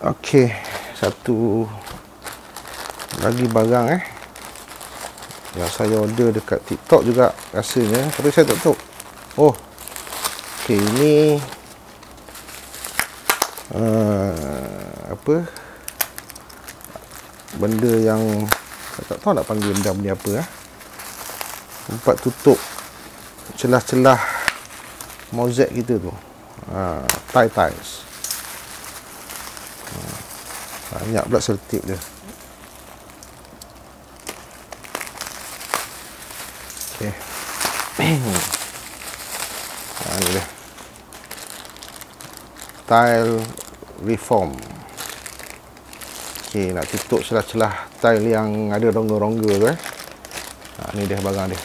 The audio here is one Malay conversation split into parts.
Okey, satu lagi barang yang saya order dekat TikTok juga rasanya, tapi saya tak tahu. Oh, okey, ini apa benda yang saya tak tahu nak panggil benda apa. Tempat tutup celah-celah mozaik kita tu, tiles. Banyak pula selotip dia. Okey. Ni dia. Tile reform. Okey, nak tutup celah-celah tile yang ada rongga-rongga tu ni dia barang dia.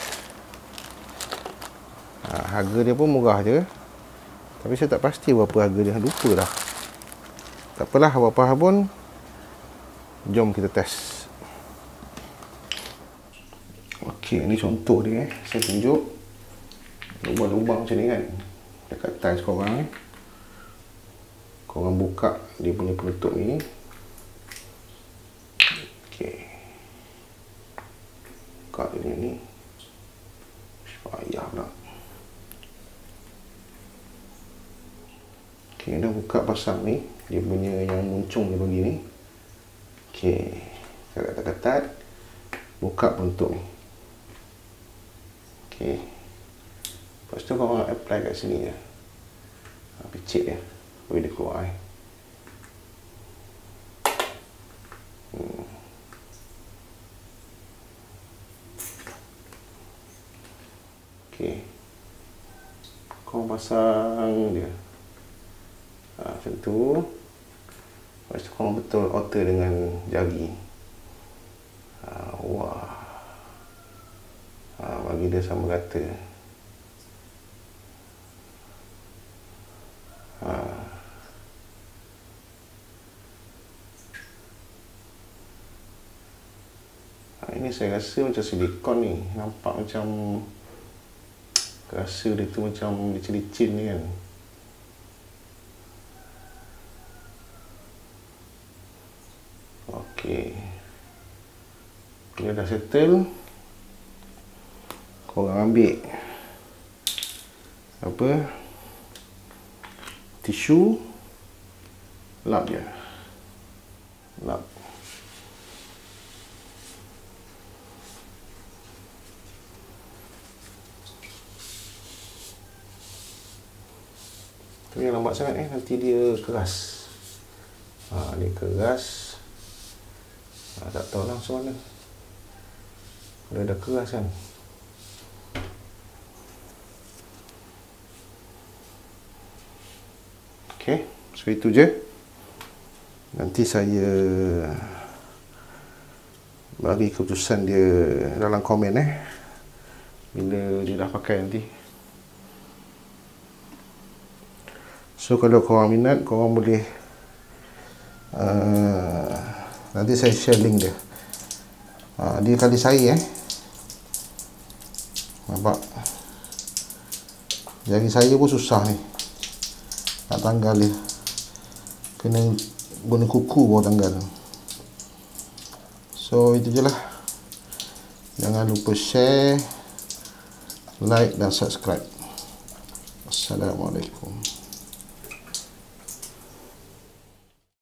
Harga dia pun murah je. Tapi saya tak pasti berapa harga dia, lupa dah. Tak apalah, apa-apa pun. Jom kita test. Okey, ni contoh dia saya tunjuk. Lubang-lubang macam ni kan dekat tiles korang. Korang buka dia punya penutup ni. Okey. Buka dia ni. Payah pula. Okey, dah buka pasang ni. Dia punya yang muncung dia bagi ni. Okey, ketat-ketat. Buka penutup ni. Okey. Lepas tu korang apply kat sini je. Picit dia. Boleh dia keluar Okey. Korang pasang dia. Macam tu. Lepas tu korang betul alter dengan jari. Wah. Bagi dia sama rata. Ini saya rasa macam silikon ni. Nampak macam rasa dia tu macam licin-licin ni kan. Okey. Bila dah settle, korang ambil tisu, lap je. Lap. Tu yang lambat sangat nanti dia keras. Dia keras. Tak tahu lah macam mana. Dia dah keras kan. Okey, so itu je. Nanti saya bagi keputusan dia dalam komen bila dia dah pakai nanti. So kalau korang minat, korang boleh nanti saya share link dia. Dia kali saya nampak jari saya pun susah ni nak tanggal dia, kena guna kuku baru tanggal. So itu je lah. Jangan lupa share, like dan subscribe. Assalamualaikum.